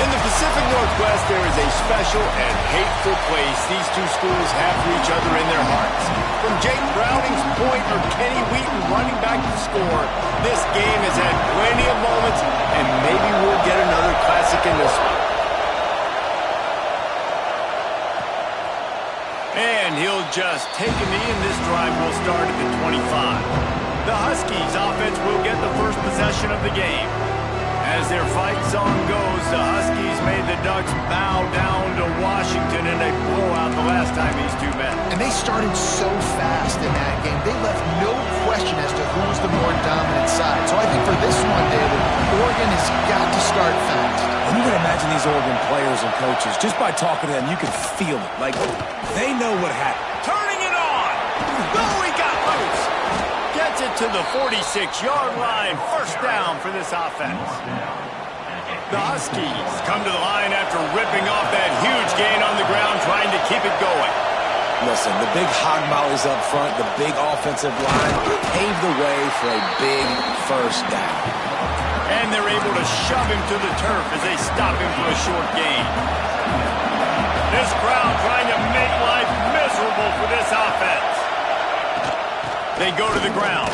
In the Pacific Northwest, there is a special and hateful place these two schools have for each other in their hearts. From Jake Browning's point or Kenny Wheaton running back to score, this game has had plenty of moments, and maybe we'll get another classic in this one. And he'll just take a knee, and this drive will start at the 25. The Huskies offense will get the first possession of the game. As their fight song goes, the Huskies made the Ducks bow down to Washington in a blowout the last time these two met. And they started so fast in that game. They left no question as to who was the more dominant side. So I think for this one, David, Oregon has got to start fast. And you can imagine these Oregon players and coaches, just by talking to them, you can feel it. Like, they know what happened. Turning it on! Oh, he got loose! Gets it to the 46-yard line. First down for this offense. The Huskies come to the line after ripping off that huge gain on the ground, trying to keep it going. Listen, the big hog mollies up front, the big offensive line, paved the way for a big first down. And they're able to shove him to the turf as they stop him for a short gain. This crowd trying to make life miserable for this offense. They go to the ground.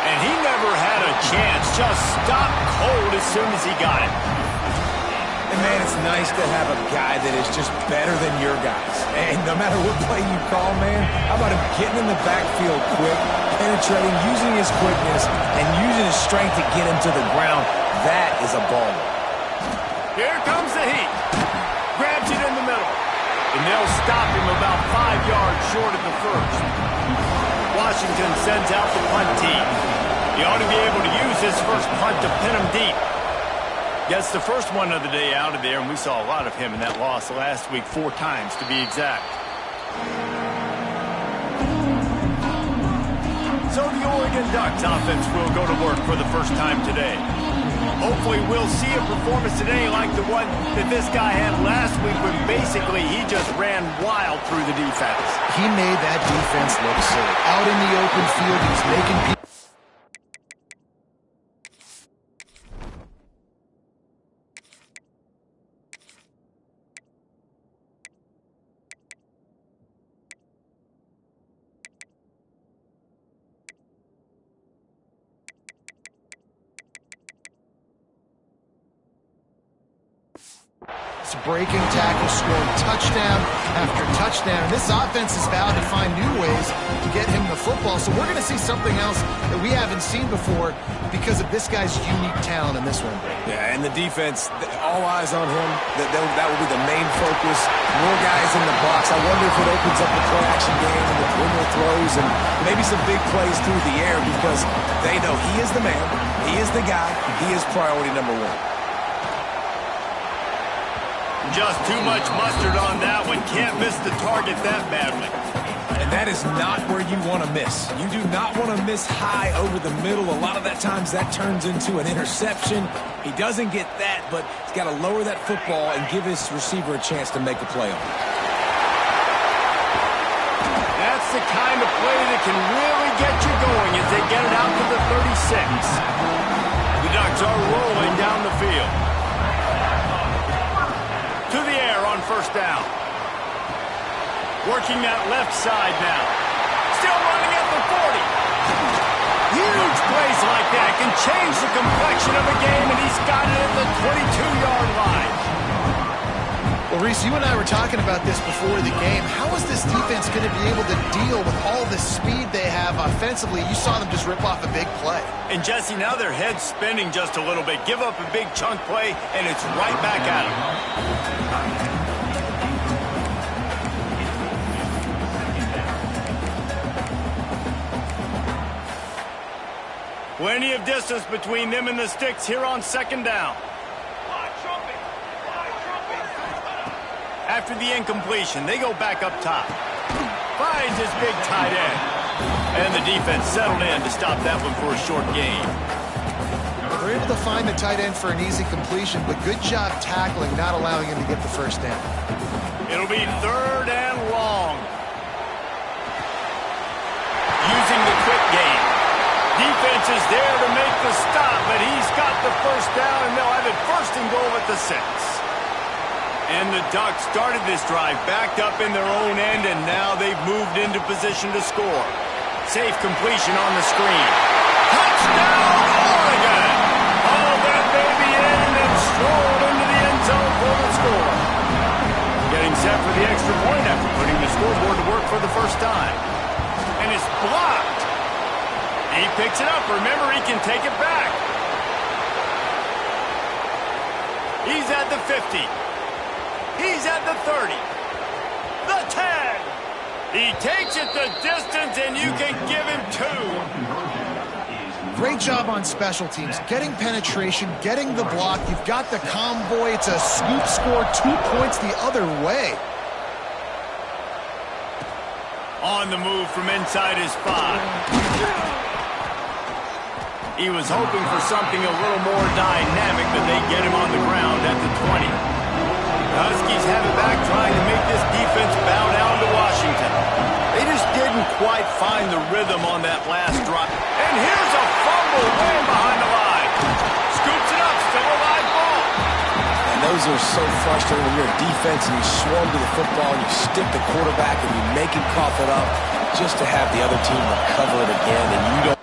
And he never had a chance. Just stopped cold as soon as he got it. And, man, it's nice to have a guy that is just better than your guys. And no matter what play you call, man, how about him getting in the backfield quick, penetrating, using his quickness, and using his strength to get him to the ground? That is a baller. Here comes the heat. Grabs it in the middle. And they'll stop him about 5 yards short of the first. Washington sends out the punt team. He ought to be able to use his first punt to pin him deep. Gets the first one of the day out of there, and we saw a lot of him in that loss last week, 4 times to be exact. So the Oregon Ducks offense will go to work for the first time today. Hopefully we'll see a performance today like the one that this guy had last week when basically he just ran wild through the defense. He made that defense look silly. Out in the open field, he was making people... breaking tackle, scoring touchdown after touchdown. And this offense is vowed to find new ways to get him the football. So we're going to see something else that we haven't seen before because of this guy's unique talent in this one. Yeah, and the defense, all eyes on him. That will be the main focus. More guys in the box. I wonder if it opens up the play-action game and the winner throws and maybe some big plays through the air because they know he is the man, he is the guy, he is priority number 1. Just too much mustard on that one. Can't miss the target that badly. And that is not where you want to miss. You do not want to miss high over the middle. A lot of that times that turns into an interception. He doesn't get that, but he's got to lower that football and give his receiver a chance to make a play on it. That's the kind of play that can really get you going as they get it out to the 36. The Ducks are rolling down the field. To the air on first down. Working that left side now. Still running at the 40. Huge plays like that can change the complexion of a game, and he's got it at the 22-yard line. Well, Reese, you and I were talking about this before the game. How is this defense going to be able to deal with all the speed they have offensively? You saw them just rip off a big play. And, Jesse, now their head's spinning just a little bit. Give up a big chunk play, and it's right back at them. Plenty of distance between them and the sticks here on second down. After the incompletion, they go back up top. Finds his big tight end. And the defense settled in to stop that one for a short gain. They're able to find the tight end for an easy completion, but good job tackling, not allowing him to get the first down. It'll be third and long. Using the quick game. Defense is there to make the stop, but he's got the first down, and they'll have it first and goal at the 6. And the Ducks started this drive, backed up in their own end, and now they've moved into position to score. Safe completion on the screen. Touchdown, Oregon! All that baby in and strolled into the end zone for the score. Getting set for the extra point after putting the scoreboard to work for the first time. And it's blocked. He picks it up. Remember, he can take it back. He's at the 50. He's at the 30. The 10. He takes it the distance, and you can give him 2. Great job on special teams. Getting penetration, getting the block. You've got the convoy. It's a scoop score, 2 points the other way. On the move from inside his 5. He was hoping for something a little more dynamic, but they get him on the ground at the 20. The Huskies have it back, trying to make this defense bow down to Washington. They just didn't quite find the rhythm on that last drive. And here's a fumble way behind the line. Scoops it up, still a live ball. And those are so frustrating when you're a defense and you swarm to the football and you stick the quarterback and you make him cough it up just to have the other team recover it again, and you don't.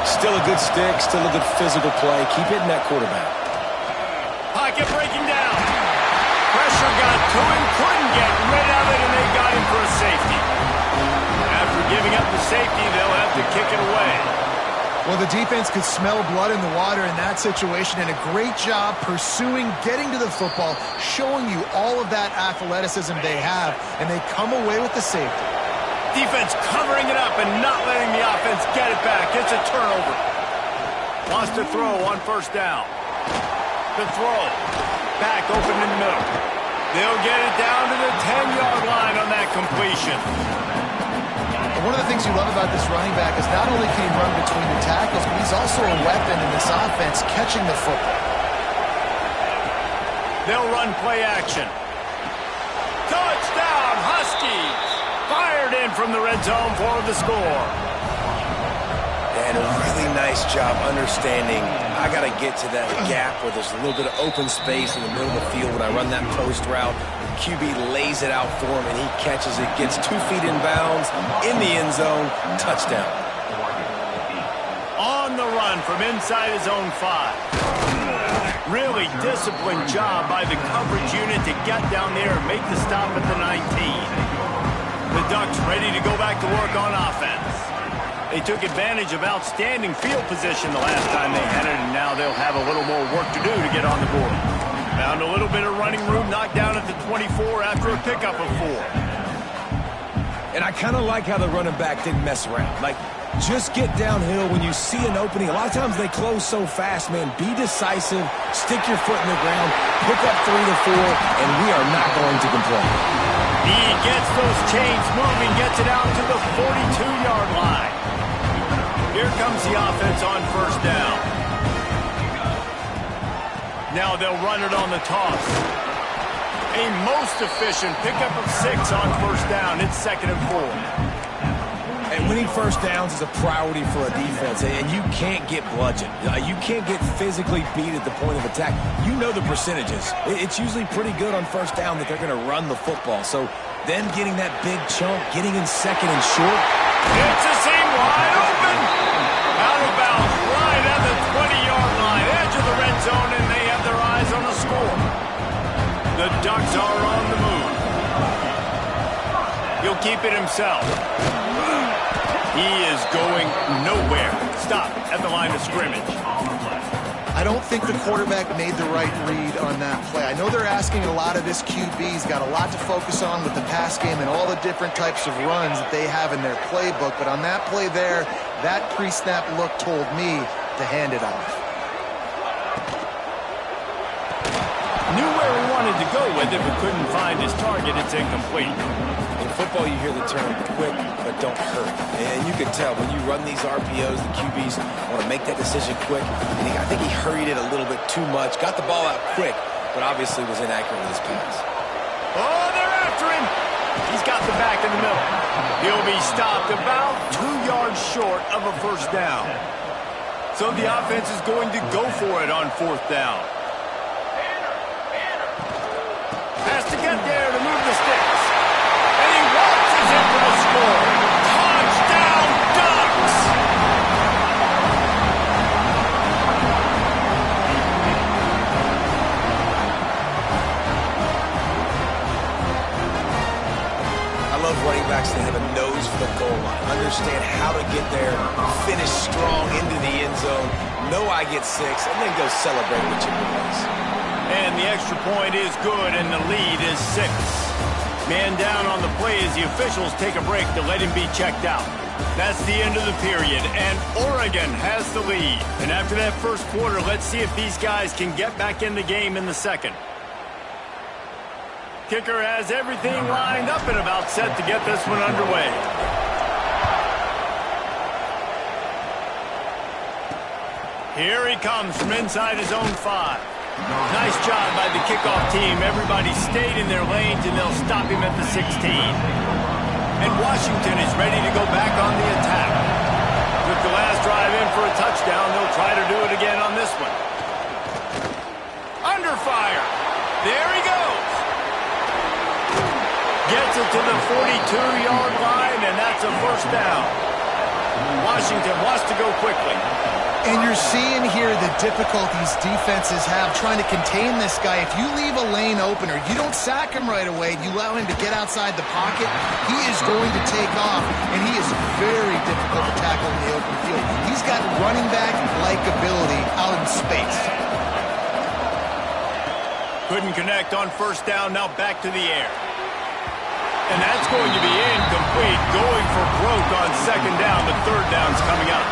Still a good stick, still a good physical play. Keep hitting that quarterback. Pocket breaking down. Pressure got to him, couldn't get rid of it, and they got him for a safety. After giving up the safety, they'll have to kick it away. Well, the defense could smell blood in the water in that situation, and a great job pursuing, getting to the football, showing you all of that athleticism they have, and they come away with the safety. Defense covering it up and not letting the offense get it back. It's a turnover. Wants to throw on first down. The throw. Back open in the middle. They'll get it down to the 10-yard line on that completion. One of the things you love about this running back is not only can he run between the tackles, but he's also a weapon in this offense, catching the football. They'll run play action. Touchdown, Huskies! Fired in from the red zone for the score. And a really nice job understanding I got to get to that gap where there's a little bit of open space in the middle of the field when I run that post route. QB lays it out for him, and he catches it, gets 2 feet in bounds, in the end zone, touchdown. On the run from inside his own 5. Really disciplined job by the coverage unit to get down there and make the stop at the 19. The Ducks ready to go back to work on offense. They took advantage of outstanding field position the last time they had it, and now they'll have a little more work to do to get on the board. Found a little bit of running room, knocked down at the 24 after a pickup of 4. And I kind of like how the running back didn't mess around. Like, just get downhill when you see an opening. A lot of times they close so fast, man. Be decisive, stick your foot in the ground, pick up 3 to 4, and we are not going to complain. He gets those chains moving, gets it out to the 42-yard line. Here comes the offense on first down. Now they'll run it on the toss. A most efficient pickup of 6 on first down. It's 2nd and 4. And winning first downs is a priority for a defense, and you can't get bludgeoned. You can't get physically beat at the point of attack. You know the percentages. It's usually pretty good on first down that they're going to run the football. So then getting that big chunk, getting in 2nd and short. It's a seam wide open. Out of bounds, right at the 20-yard line, edge of the red zone, and they have their eyes on the score. The Ducks are on the move. He'll keep it himself. He is going nowhere. Stop at the line of scrimmage. I don't think the quarterback made the right read on that play. I know they're asking a lot of this QB. He's got a lot to focus on with the pass game and all the different types of runs that they have in their playbook. But on that play there, that pre-snap look told me to hand it off. Knew where he wanted to go with it, but couldn't find his target. It's incomplete. In football, you hear the term quick, but don't hurt. And you can tell when you run these RPOs, the QBs want to make that decision quick. And I think he hurried it a little bit too much, got the ball out quick, but obviously was inaccurate with his pass. Oh, they're after him. He's got the back in the middle. He'll be stopped about 2 yards short of a first down. So the offense is going to go for it on 4th down. Has to get there to move the sticks. And he launches it for the score. Touchdown, Ducks! I love running backs that have a nose for the goal line. Understand how to get there, finish strong into the end zone, know I get 6, and then go celebrate with your boys. And the extra point is good, and the lead is 6. Man down on the play as the officials take a break to let him be checked out. That's the end of the period, and Oregon has the lead. And after that first quarter, let's see if these guys can get back in the game in the second. Kicker has everything lined up and about set to get this one underway. Here he comes from inside his own 5. Nice job by the kickoff team. Everybody stayed in their lanes, and they'll stop him at the 16. And Washington is ready to go back on the attack. Took the last drive in for a touchdown. They'll try to do it again on this one. Under fire. There he goes. Gets it to the 42-yard line, and that's a first down. Washington wants to go quickly. And you're seeing here the difficulties defenses have trying to contain this guy. If you leave a lane open or you don't sack him right away, you allow him to get outside the pocket, he is going to take off, and he is very difficult to tackle in the open field. He's got running back-like ability out in space. Couldn't connect on first down, now back to the air. And that's going to be incomplete, going for broke on second down. The third down's coming up.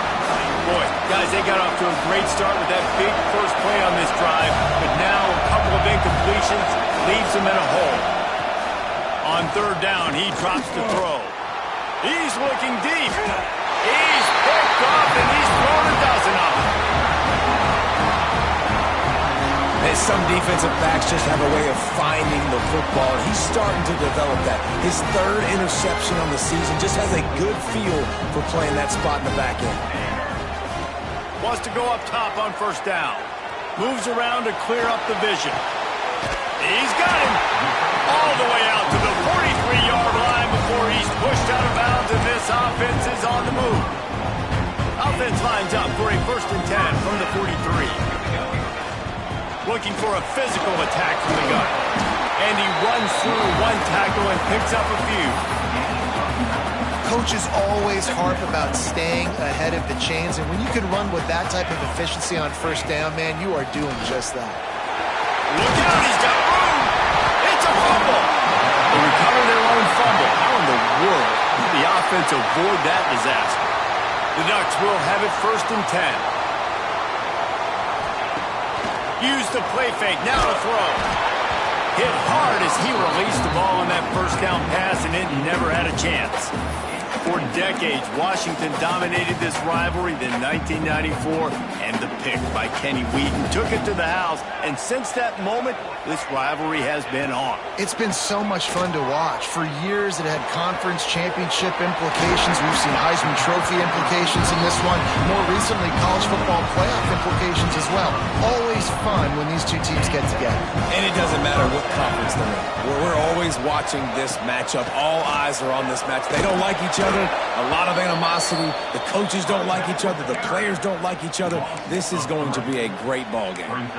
Boy, guys, they got off to a great start with that big first play on this drive, but now a couple of incompletions leaves them in a hole. On third down, he drops to throw. He's looking deep. He's picked off, and he's thrown a dozen of them. And some defensive backs just have a way of finding the football, and he's starting to develop that. His 3rd interception on the season just has a good feel for playing that spot in the back end. Wants to go up top on first down. Moves around to clear up the vision. He's got him all the way out to the 43-yard line before he's pushed out of bounds, and this offense is on the move. Offense lines up for a 1st and 10 from the 43. Looking for a physical attack from the gun. And he runs through one tackle and picks up a few. Coaches always harp about staying ahead of the chains, and when you can run with that type of efficiency on first down, man, you are doing just that. Look out, he's got room! It's a fumble! They recover their own fumble. How in the world did the offense avoid that disaster? The Ducks will have it 1st and 10. Use the play fake, now to throw. Hit hard as he released the ball on that first down pass, and it never had a chance. For decades, Washington dominated this rivalry. Then 1994, and the pick by Kenny Wheaton took it to the house. And since that moment, this rivalry has been on. It's been so much fun to watch. For years, it had conference championship implications. We've seen Heisman Trophy implications in this one. More recently, college football playoff implications as well. Always fun when these two teams get together. And it doesn't matter what conference they're in. We're always watching this matchup. All eyes are on this match. They don't like each other. A lot of animosity. The coaches don't like each other. The players don't like each other. This is going to be a great ball game.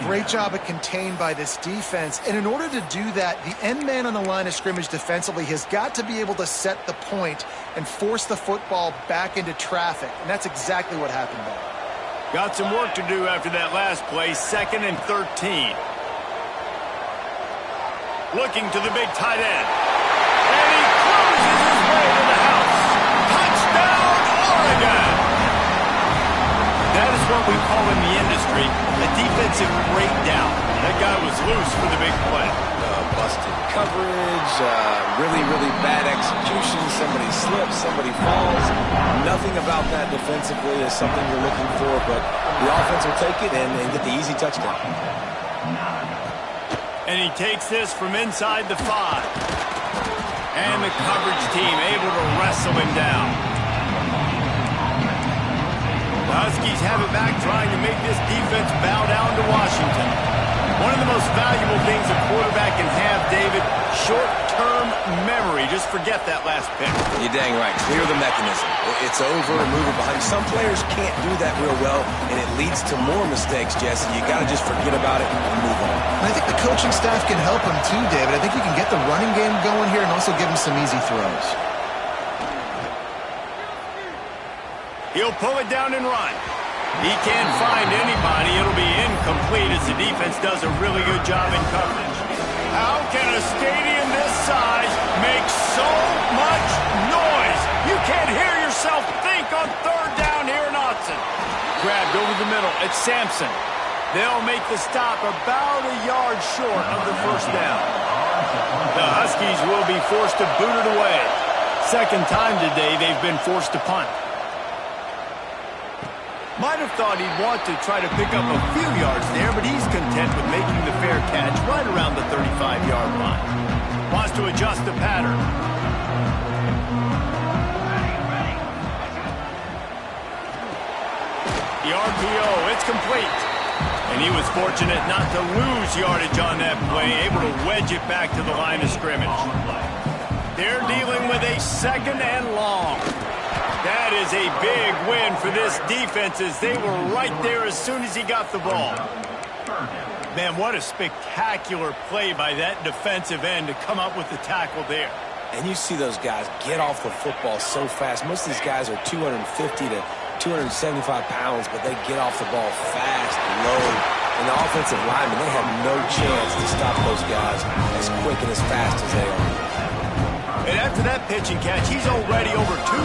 Great job at contained by this defense. And in order to do that, the end man on the line of scrimmage defensively has got to be able to set the point and force the football back into traffic. And that's exactly what happened there. Got some work to do after that last play, 2nd and 13. Looking to the big tight end. And he cruises his way to the house. Touchdown, Oregon! That is what we call in the industry a defensive breakdown. That guy was loose for the big play. Busted coverage, really, really bad execution. Somebody slips, somebody falls. Nothing about that defensively is something you're looking for, but the offense will take it and get the easy touchdown. And he takes this from inside the 5. And the coverage team able to wrestle him down. Huskies Huskies have it back, trying to make this defense bow down to Washington. One of the most valuable things a quarterback can have, David, short-term memory. Just forget that last pick. You're dang right. Clear the mechanism. It's over and move it behind. Some players can't do that real well, and it leads to more mistakes, Jesse. You got to just forget about it and move on. And I think the coaching staff can help him too, David. I think you can get the running game going here and also give him some easy throws. He'll pull it down and run. He can't find anybody. It'll be incomplete as the defense does a really good job in coverage. How can a stadium this size make so much noise? You can't hear yourself think on third down here in Autzen. Grabbed over the middle. It's Sampson. They'll make the stop about a yard short of the first down. The Huskies will be forced to boot it away. Second time today they've been forced to punt. Might have thought he'd want to try to pick up a few yards there, but he's content with making the fair catch right around the 35-yard line. Wants to adjust the pattern. The RPO, it's complete. And he was fortunate not to lose yardage on that play, able to wedge it back to the line of scrimmage. They're dealing with a second and long. That is a big win for this defense as they were right there as soon as he got the ball. Man, what a spectacular play by that defensive end to come up with the tackle there. And you see those guys get off the football so fast. Most of these guys are 250 to 275 pounds, but they get off the ball fast, low. And the offensive linemen, they have no chance to stop those guys as quick and as fast as they are. And after that pitch and catch, he's already over 200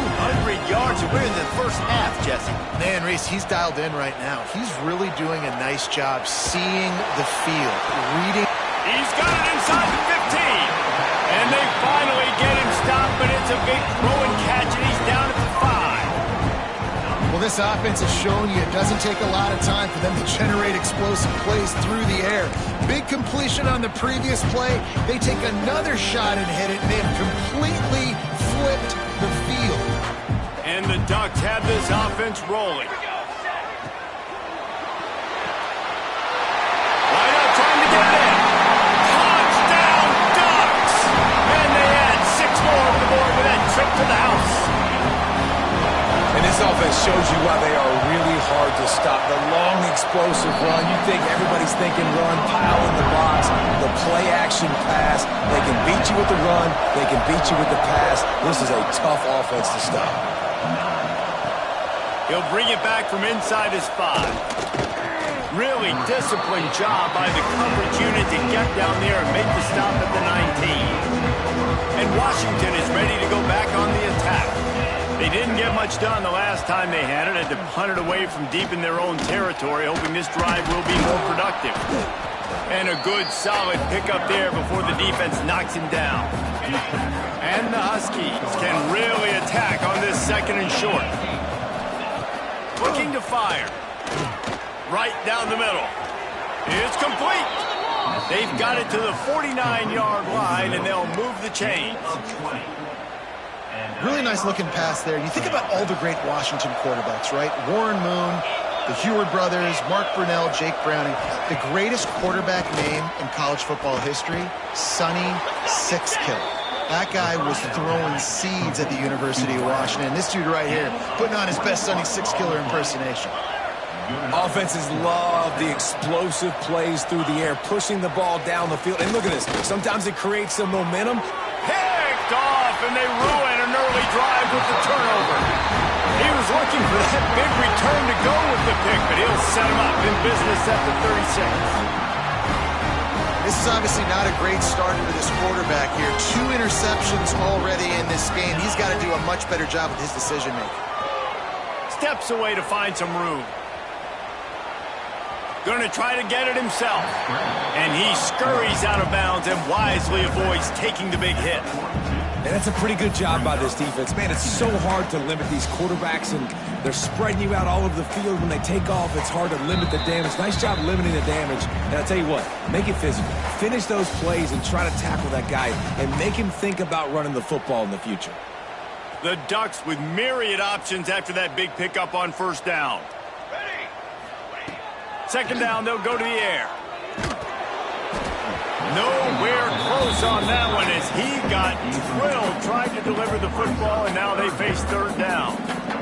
yards, and we're in the first half, Jesse. Man, Reese, he's dialed in right now. He's really doing a nice job seeing the field, reading. He's got it inside the 15. And they finally get him stopped, but it's a big throw and catch, and he's down at the 5. Well, this offense has shown you it doesn't take a lot of time for them to generate explosive plays through the air. Big completion on the previous play. They take another shot and hit it, and they have completely flipped the field. And the Ducks have this offense rolling. Right out, trying to get it in. Touchdown, Ducks! And they add 6 more on the board with that trip to the house. And this offense shows you why they are really hard to stop. The long, explosive run. You think everybody's thinking run, pile in the box. The play-action pass. They can beat you with the run. They can beat you with the pass. This is a tough offense to stop. He'll bring it back from inside his 5. Really disciplined job by the coverage unit to get down there and make the stop at the 19. And Washington is ready to go back on the attack. They didn't get much done the last time they had it. Had to punt it away from deep in their own territory, hoping this drive will be more productive. And a good, solid pickup there before the defense knocks him down. And the Huskies can really attack on this second and short. Looking to fire. Right down the middle. It's complete. They've got it to the 49-yard line, and they'll move the chains. Really nice looking pass there. You think about all the great Washington quarterbacks, right? Warren Moon, the Heward brothers, Mark Brunell, Jake Browning. The greatest quarterback name in college football history, Sonny Sixkill. That guy was throwing seeds at the University of Washington. This dude right here, putting on his best Sonny Sixkiller impersonation. Offenses love the explosive plays through the air, pushing the ball down the field. And look at this. Sometimes it creates some momentum. Picked off, and they ruin an early drive with the turnover. He was looking for that big return to go with the pick, but he'll set him up in business at the 36. This is obviously not a great start for this quarterback here. 2 interceptions already in this game. He's got to do a much better job with his decision-making. Steps away to find some room. Going to try to get it himself. And he scurries out of bounds and wisely avoids taking the big hit. And that's a pretty good job by this defense. Man, it's so hard to limit these quarterbacks, and they're spreading you out all over the field. When they take off, it's hard to limit the damage. Nice job limiting the damage. And I'll tell you what, make it physical. Finish those plays and try to tackle that guy and make him think about running the football in the future. The Ducks with myriad options after that big pickup on first down. Second down, they'll go to the air. Nowhere close on that one as he got drilled trying to deliver the football, and now they face third down.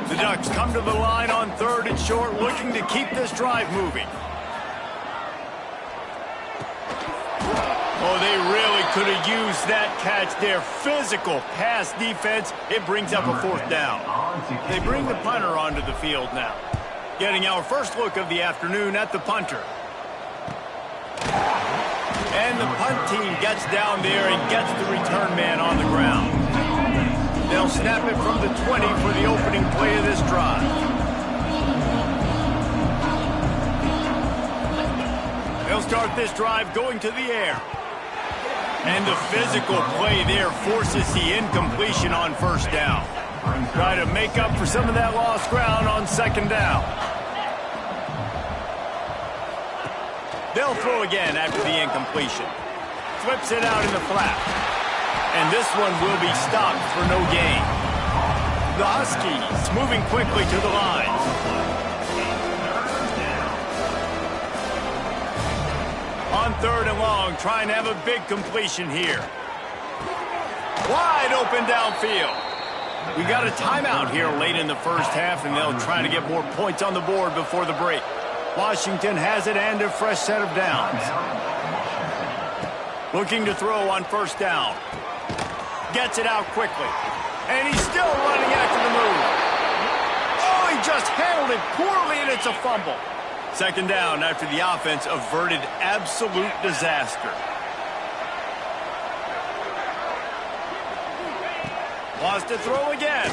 The Ducks come to the line on third and short, looking to keep this drive moving. Oh, they really could have used that catch there. Physical pass defense. It brings up a fourth down. They bring the punter onto the field now. Getting our first look of the afternoon at the punter. And the punt team gets down there and gets the return man on the ground. They'll snap it from the 20 for the opening play of this drive. They'll start this drive going to the air. And the physical play there forces the incompletion on first down. Try to make up for some of that lost ground on second down. They'll throw again after the incompletion. Flips it out in the flat. And this one will be stopped for no gain. The Huskies moving quickly to the line. On third and long, trying to have a big completion here. Wide open downfield. We got a timeout here late in the first half, and they'll try to get more points on the board before the break. Washington has it and a fresh set of downs. Looking to throw on first down. Gets it out quickly. And he's still running after the move. Oh, he just handled it poorly, and it's a fumble. Second down after the offense averted absolute disaster. Wants to throw again.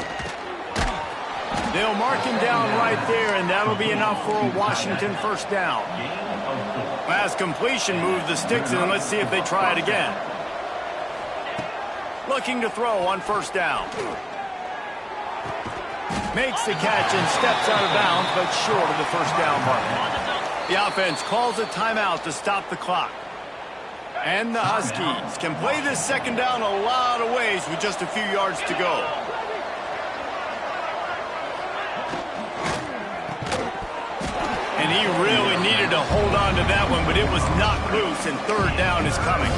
They'll mark him down right there, and that'll be enough for a Washington first down. Last completion moved the sticks, and let's see if they try it again. Looking to throw on first down. Makes the catch and steps out of bounds, but short of the first down mark. The offense calls a timeout to stop the clock. And the Huskies can play this second down a lot of ways with just a few yards to go. And he really needed to hold on to that one, but it was knocked loose, and third down is coming.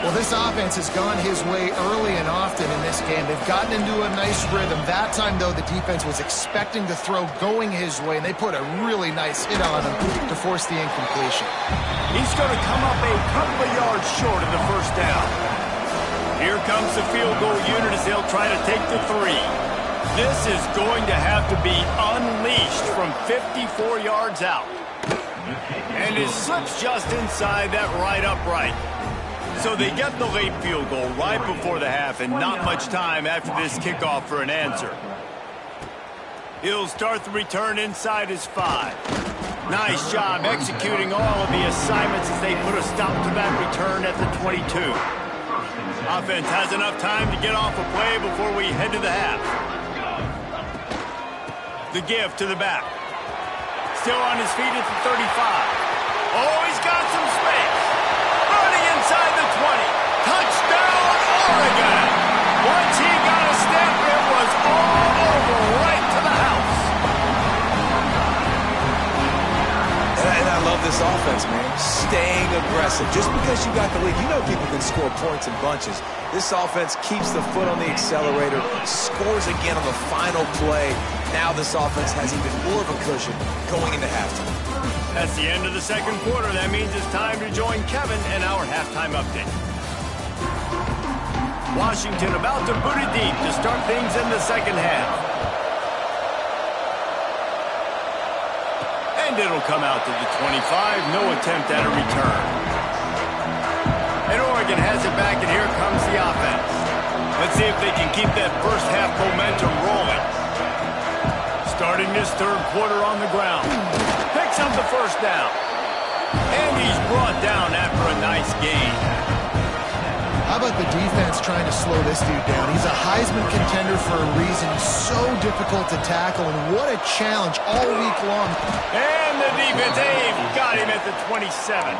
Well, this offense has gone his way early and often in this game. They've gotten into a nice rhythm. That time, though, the defense was expecting to throw going his way, and they put a really nice hit on him to force the incompletion. He's going to come up a couple of yards short of the first down. Here comes the field goal unit as they'll try to take the 3. This is going to have to be unleashed from 54 yards out. And it slips just inside that right upright. So they get the late field goal right before the half, and not much time after this kickoff for an answer. He'll start the return inside his 5. Nice job executing all of the assignments as they put a stop to that return at the 22. Offense has enough time to get off a play before we head to the half. The give to the back. Still on his feet at the 35. Oh, he's got some space. Running inside the 20. Touchdown, Oregon. Once he got a step, it was all over right to the house. And I love this offense, man. Staying aggressive. Just because you got the lead, you know people can score points in bunches. This offense keeps the foot on the accelerator, scores again on the final play. Now this offense has even more of a cushion going into halftime. That's the end of the second quarter. That means it's time to join Kevin and our halftime update. Washington about to boot it deep to start things in the second half. And it'll come out to the 25. No attempt at a return. And Oregon has it back, and here comes the offense. Let's see if they can keep that first half momentum rolling. Starting this third quarter on the ground. Picks up the first down. And he's brought down after a nice gain. How about the defense trying to slow this dude down? He's a Heisman contender for a reason. He's so difficult to tackle, and what a challenge all week long. And the defense, they've got him at the 27.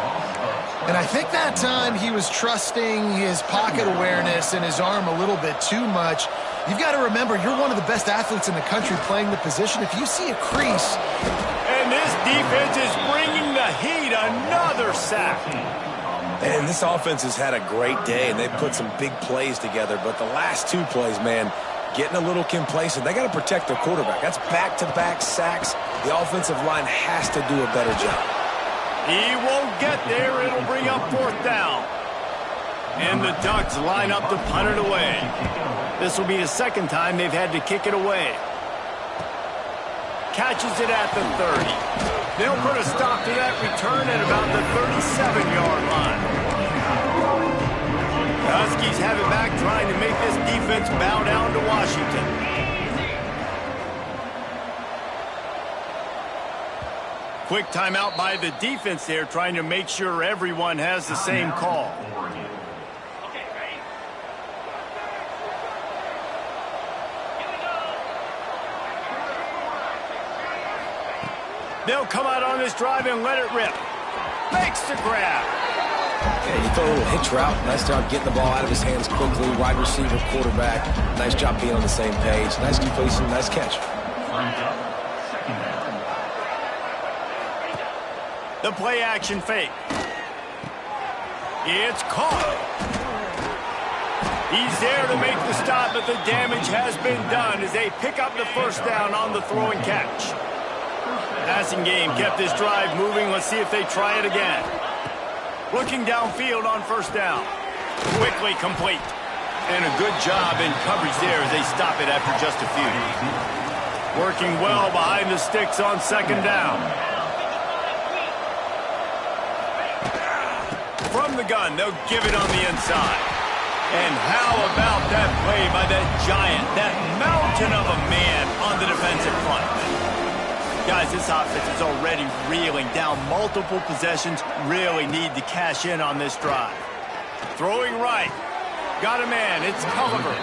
And I think that time he was trusting his pocket awareness and his arm a little bit too much. You've got to remember, you're one of the best athletes in the country playing the position. If you see a crease... And this defense is bringing the Heat, another sack. And this offense has had a great day, and they've put some big plays together. But the last two plays, man, getting a little complacent. They got to protect their quarterback. That's back-to-back sacks. The offensive line has to do a better job. He won't get there. It'll bring up 4th down. And the Ducks line up to punt it away. This will be the 2nd time they've had to kick it away. Catches it at the 30. They'll put a stop to that return at about the 37-yard line. Huskies have it back, trying to make this defense bow down to Washington. Quick timeout by the defense there, trying to make sure everyone has the same call. They'll come out on this drive and let it rip. Makes the grab. Yeah, you throw a little hitch route. Nice job getting the ball out of his hands quickly. Wide receiver, quarterback. Nice job being on the same page. Nice completion, nice catch. The play action fake. It's caught. He's there to make the stop, but the damage has been done as they pick up the 1st down on the throw and catch. Passing game kept this drive moving. Let's see if they try it again. Looking downfield on 1st down. Quickly complete. And a good job in coverage there as they stop it after just a few. Working well behind the sticks on 2nd down. From the gun, they'll give it on the inside. And how about that play by that giant, that mountain of a man on the defensive front? Guys, this offense is already reeling down multiple possessions. Really need to cash in on this drive. Throwing right. Got a man. It's Culliver.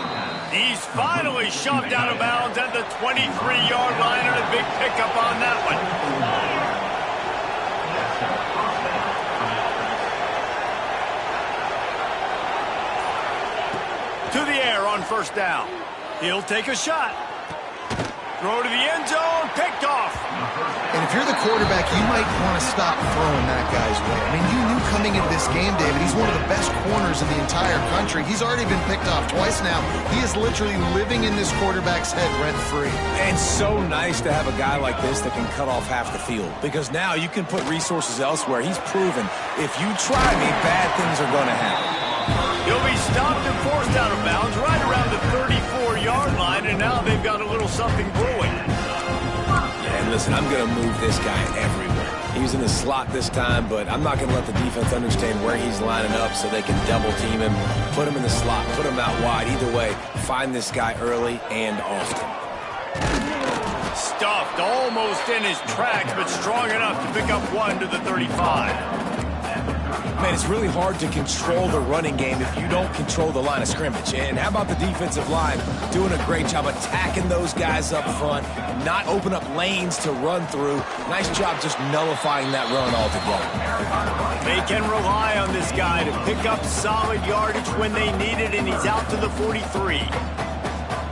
He's finally shoved out of bounds at the 23-yard line, and a big pickup on that one. To the air on 1st down. He'll take a shot. Throw to the end zone, picked off. And if you're the quarterback, you might want to stop throwing that guy's way. I mean, you knew coming into this game, David, he's one of the best corners in the entire country. He's already been picked off twice now. He is literally living in this quarterback's head rent-free. And so nice to have a guy like this that can cut off half the field, because now you can put resources elsewhere. He's proven if you try me, bad things are going to happen. He'll be stopped and forced out of bounds right around the 34-yard line, and now they've got a little something brewing. And listen, I'm going to move this guy everywhere. He was in the slot this time, but I'm not going to let the defense understand where he's lining up so they can double team him, put him in the slot, put him out wide. Either way, find this guy early and often. Stuffed almost in his tracks, but strong enough to pick up 1 to the 35. Man, it's really hard to control the running game if you don't control the line of scrimmage. And how about the defensive line doing a great job attacking those guys up front, not open up lanes to run through. Nice job just nullifying that run altogether. They can rely on this guy to pick up solid yardage when they need it, and he's out to the 43.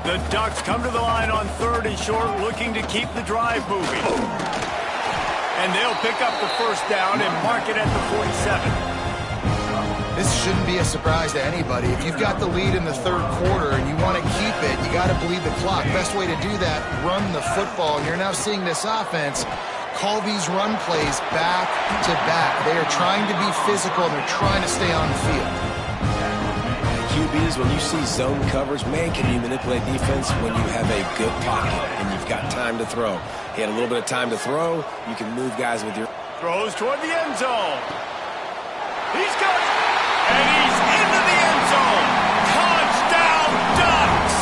The Ducks come to the line on 3rd and short, looking to keep the drive moving. And they'll pick up the 1st down and mark it at the 47. This shouldn't be a surprise to anybody. If you've got the lead in the 3rd quarter and you want to keep it, you got to bleed the clock. Best way to do that, run the football. And you're now seeing this offense call these run plays back to back. They are trying to be physical, and they're trying to stay on the field. QBs, when you see zone coverage, man, can you manipulate defense when you have a good pocket and you've got time to throw. He had a little bit of time to throw. You can move guys with your... Throws toward the end zone. He's got it. And he's into the end zone. Touchdown, Ducks!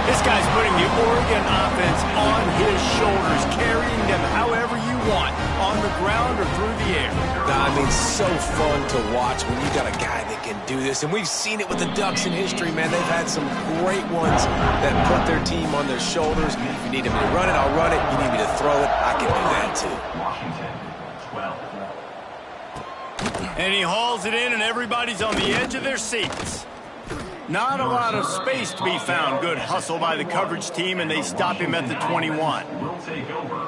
This guy's putting the Oregon offense on his shoulders, carrying them however you want, on the ground or through the air. I mean, so fun to watch when you got a guy that can do this. And we've seen it with the Ducks in history, man. They've had some great ones that put their team on their shoulders. If you need me to run it, I'll run it. You need me to throw it, I can do that too. And he hauls it in, and everybody's on the edge of their seats. Not a lot of space to be found. Good hustle by the coverage team, and they stop him at the 21.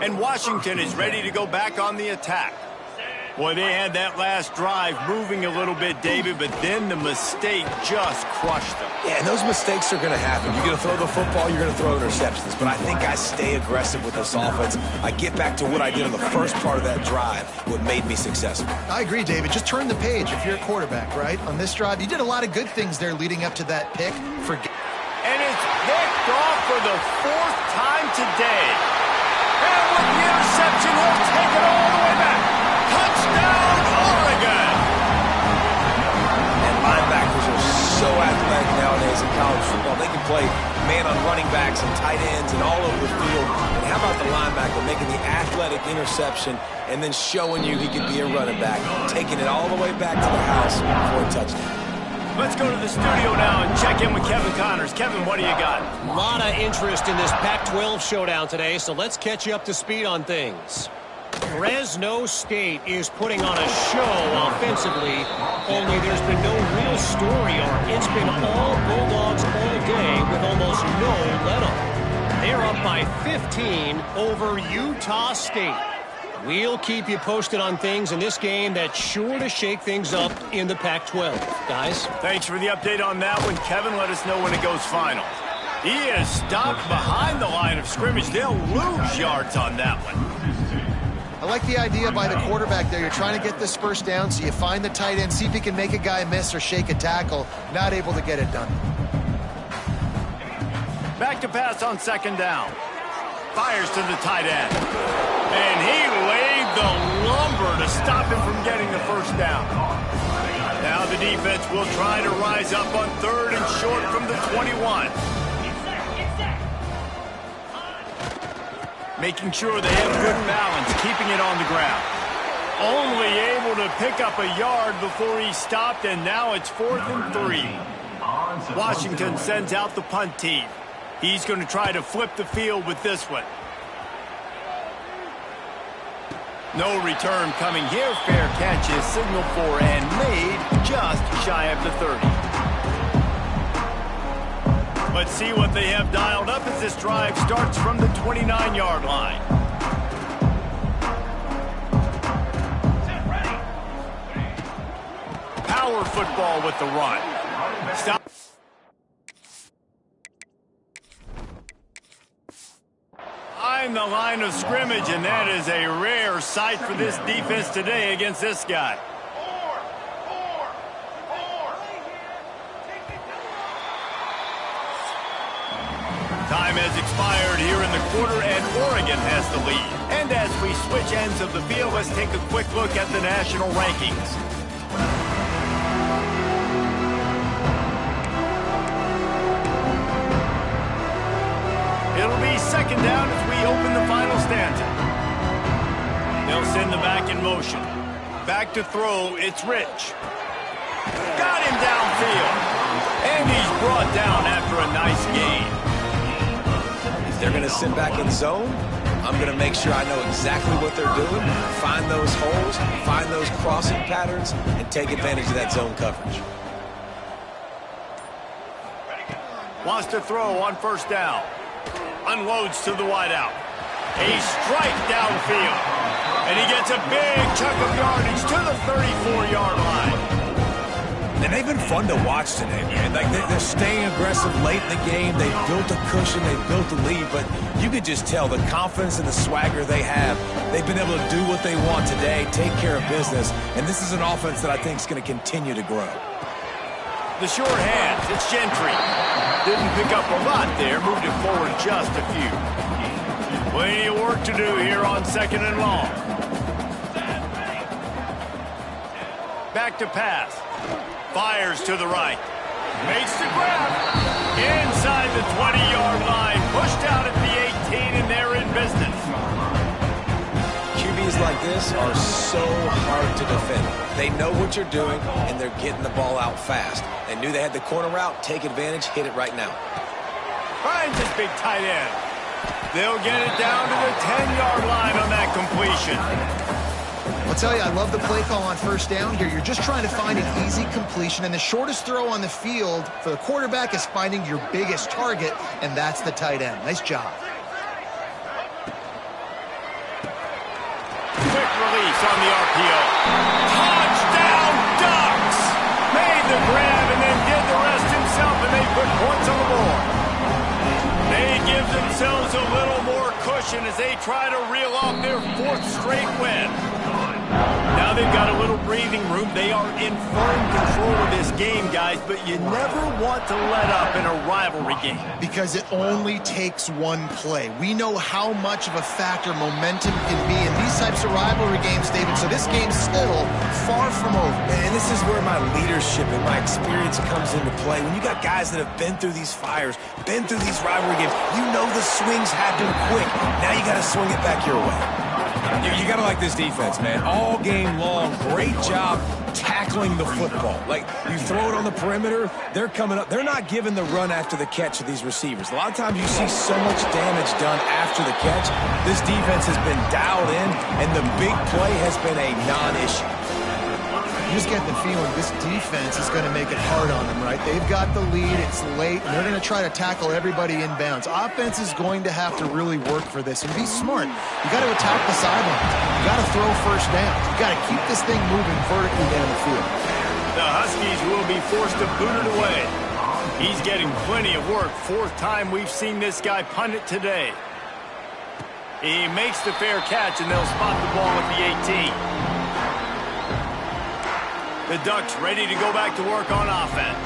And Washington is ready to go back on the attack. Boy, they had that last drive moving a little bit, David, but then the mistake just crushed them. Yeah, and those mistakes are going to happen. You're going to throw the football, you're going to throw interceptions. But I think I stay aggressive with this offense. I get back to what I did on the first part of that drive, what made me successful. I agree, David. Just turn the page if you're a quarterback, right? On this drive, you did a lot of good things there leading up to that pick. And it's picked off for the 4th time today. And with the interception, he'll take it all the way back. Touchdown, Oregon! And linebackers are so athletic nowadays in college football. They can play man on running backs and tight ends and all over the field. And how about the linebacker making the athletic interception and then showing you he could be a running back, taking it all the way back to the house for a touchdown. Let's go to the studio now and check in with Kevin Connors. Kevin, what do you got? A lot of interest in this Pac-12 showdown today, so let's catch you up to speed on things. Fresno State is putting on a show offensively, only there's been no real story arc. It's been all Bulldogs all day with almost no let-up. They're up by 15 over Utah State. We'll keep you posted on things in this game that's sure to shake things up in the Pac-12. Guys? Thanks for the update on that one. Kevin, let us know when it goes final. He is stopped behind the line of scrimmage. They'll lose yards on that one. I like the idea by the quarterback there. You're trying to get this first down, so you find the tight end, see if he can make a guy miss or shake a tackle. Not able to get it done. Back to pass on 2nd down. Fires to the tight end. And he laid the lumber to stop him from getting the first down. Now the defense will try to rise up on 3rd and short from the 21. Making sure they have good balance, keeping it on the ground. Only able to pick up a yard before he stopped, and now it's 4th and 3. Washington sends out the punt team. He's going to try to flip the field with this one. No return coming here. Fair catch is signaled for and made just shy of the 30. Let's see what they have dialed up as this drive starts from the 29-yard line. Power football with the run. Stop. Behind the line of scrimmage, and that is a rare sight for this defense today against this guy. Time has expired here in the quarter, and Oregon has the lead. And as we switch ends of the field, let's take a quick look at the national rankings. It'll be 2nd down as we open the final stanza. They'll send the back in motion. Back to throw, it's Rich. Got him downfield. And he's brought down after a nice gain. They're going to sit back in zone. I'm going to make sure I know exactly what they're doing, find those holes, find those crossing patterns, and take advantage of that zone coverage. Wants to throw on 1st down. Unloads to the wideout. A strike downfield. And he gets a big chunk of yardage to the 34-yard line. And they've been fun to watch today, man. Like they're staying aggressive late in the game. They've built a cushion. They've built a lead. But you could just tell the confidence and the swagger they have. They've been able to do what they want today, take care of business. And this is an offense that I think is going to continue to grow. The short hands, it's Gentry. Didn't pick up a lot there, moved it forward just a few. Plenty of work to do here on 2nd and long. Back to pass. Fires to the right. Makes the grab. Inside the 20-yard line. Pushed out at the 18, and they're in business. QBs like this are so hard to defend. They know what you're doing, and they're getting the ball out fast. They knew they had the corner route. Take advantage. Hit it right now. Finds his big tight end. They'll get it down to the 10-yard line on that completion. I'll tell you, I love the play call on first down here. You're just trying to find an easy completion, and the shortest throw on the field for the quarterback is finding your biggest target, and that's the tight end. Nice job. Quick release on the RPO. Touchdown Ducks! Made the grab and then did the rest himself, and they put points on the board. They give themselves a little more cushion as they try to reel off their 4th straight win. Now they've got a little breathing room. They are in firm control of this game, guys, but you never want to let up in a rivalry game. Because it only takes one play. We know how much of a factor momentum can be in these types of rivalry games, David, so this game's still far from over. And this is where my leadership and my experience comes into play. When you got guys that have been through these fires, been through these rivalry games, you know the swings happen quick. Now you got to swing it back your way. You got to like this defense, man. All game long, great job tackling the football. Like, you throw it on the perimeter, they're coming up. They're not giving the run after the catch to these receivers. A lot of times you see so much damage done after the catch. This defense has been dialed in, and the big play has been a non-issue. You just get the feeling this defense is going to make it hard on them, right? They've got the lead, it's late, and they're going to try to tackle everybody inbounds. Offense is going to have to really work for this and be smart. You got to attack the sidelines. You got to throw first down. You got to keep this thing moving vertically down the field. The Huskies will be forced to boot it away. He's getting plenty of work. 4th time we've seen this guy punt it today. He makes the fair catch, and they'll spot the ball at the 18. The Ducks ready to go back to work on offense.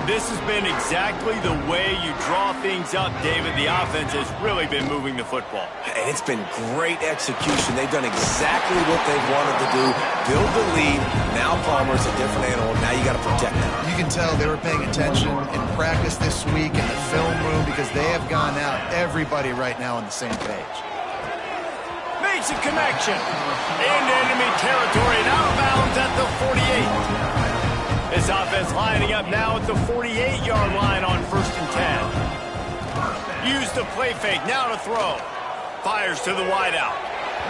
This has been exactly the way you draw things up, David. The offense has really been moving the football. And it's been great execution. They've done exactly what they've wanted to do. Build the lead. Now Palmer's a different animal. Now you got to protect him. You can tell they were paying attention in practice this week in the film room because they have gone out, everybody right now on the same page. Makes a connection into enemy territory and out of bounds at the 48. This offense lining up now at the 48-yard line on 1st and 10. Use the play fake now to throw. Fires to the wideout.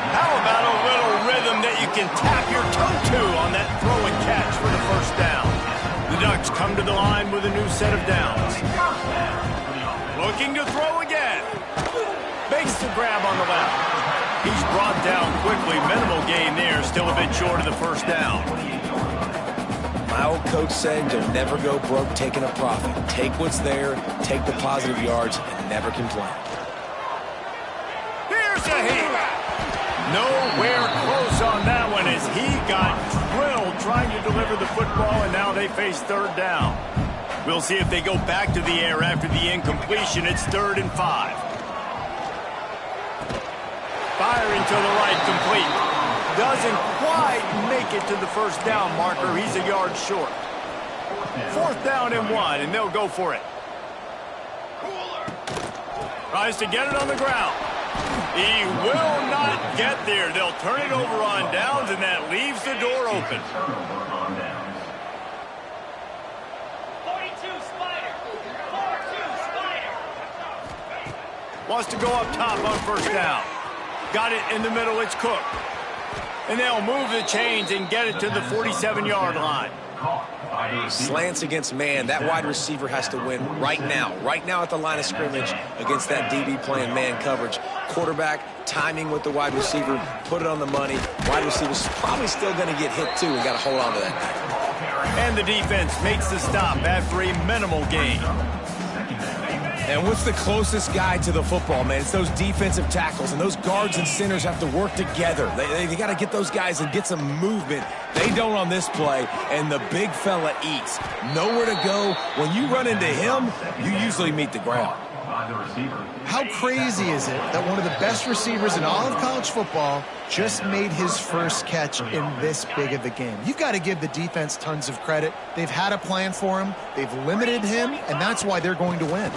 How about a little rhythm that you can tap your toe to on that throw and catch for the 1st down? The Ducks come to the line with a new set of downs. Looking to throw again. Makes the grab on the left. He's brought down quickly. Minimal gain there. Still a bit short of the 1st down. My old coach said you'll never go broke taking a profit. Take what's there, take the positive yards, and never complain. Here's a heat. Nowhere close on that one as he got drilled trying to deliver the football, and now they face 3rd down. We'll see if they go back to the air after the incompletion. It's 3rd and 5. Firing to the right, complete. Doesn't quite make it to the 1st down marker. He's a yard short. 4th down and 1, and they'll go for it. Tries to get it on the ground. He will not get there. They'll turn it over on downs, and that leaves the door open. 42 Spider. 42 Spider. Wants to go up top on 1st down. Got it in the middle, it's Cook. And they'll move the chains and get it to the 47-yard line. Slants against man. That wide receiver has to win right now. Right now at the line of scrimmage against that DB playing man coverage. Quarterback, timing with the wide receiver, put it on the money. Wide receiver's probably still going to get hit too and got to hold on to that. And the defense makes the stop after a minimal gain. And what's the closest guy to the football, man? It's those defensive tackles, and those guards and centers have to work together. They got to get those guys and get some movement. They don't on this play, and the big fella eats. Nowhere to go. When you run into him, you usually meet the ground. How crazy is it that one of the best receivers in all of college football just made his first catch in this big of a game? You've got to give the defense tons of credit. They've had a plan for him. They've limited him, and that's why they're going to win.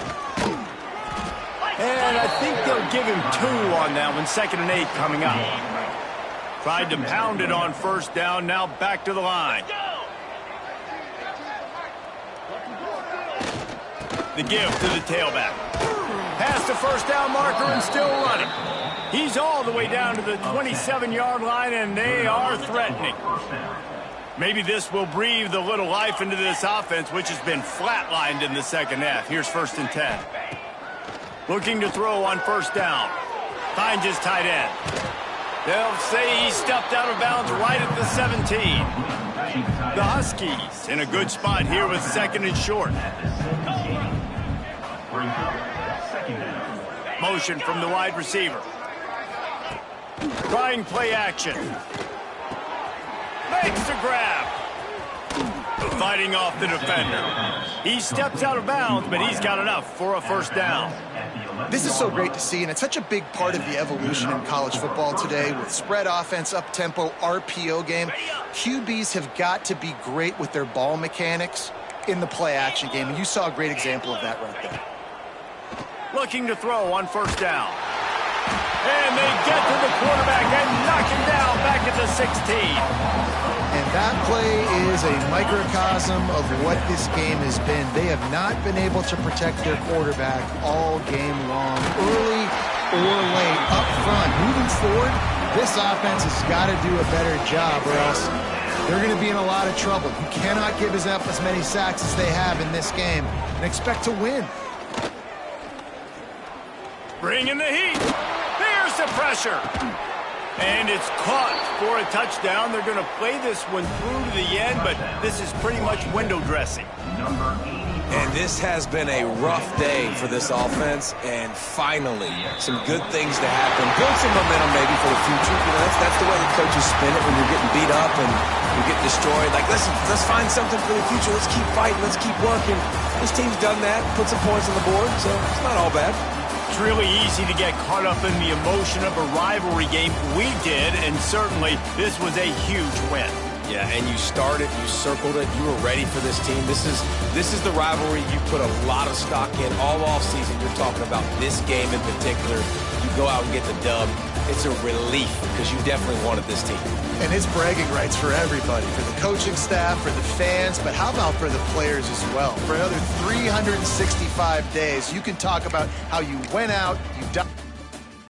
And I think they'll give him 2 on that one. 2nd and 8 coming up. Tried to pound it on 1st down. Now back to the line. The give to the tailback. Past the 1st down marker and still running. He's all the way down to the 27-yard line, and they are threatening. Maybe this will breathe a little life into this offense, which has been flatlined in the second half. Here's 1st and 10. Looking to throw on 1st down. Finds his tight end. They'll say he stepped out of bounds right at the 17. The Huskies in a good spot here with 2nd and short. Motion from the wide receiver. Trying play action. Makes the grab. Fighting off the defender. He steps out of bounds, but he's got enough for a 1st down. This is so great to see, and it's such a big part of the evolution in college football today with spread offense, up-tempo, RPO game. QBs have got to be great with their ball mechanics in the play-action game, and you saw a great example of that right there. Looking to throw on 1st down. And they get to the quarterback and knock him down back at the 16. And that play is a microcosm of what this game has been. They have not been able to protect their quarterback all game long, early or late, up front. Moving forward, this offense has got to do a better job or else they're going to be in a lot of trouble. You cannot give up as many sacks as they have in this game and expect to win. Bringing the heat. There's the pressure. And it's caught for a touchdown. They're going to play this one through to the end, but this is pretty much window dressing. And this has been a rough day for this offense, and finally, some good things to happen. Build some momentum maybe for the future. You know, that's the way the coaches spin it when you're getting beat up and you get destroyed. Like, let's find something for the future. Let's keep fighting. Let's keep working. This team's done that, put some points on the board, so it's not all bad. It's really easy to get caught up in the emotion of a rivalry game. We did, and certainly this was a huge win. Yeah, and you started, you circled it, you were ready for this team. This is the rivalry you put a lot of stock in all offseason. You're talking about this game in particular. You go out and get the dub. It's a relief because you definitely wanted this team. And it's bragging rights for everybody, for the coaching staff, for the fans, but how about for the players as well? For another 365 days, you can talk about how you went out, you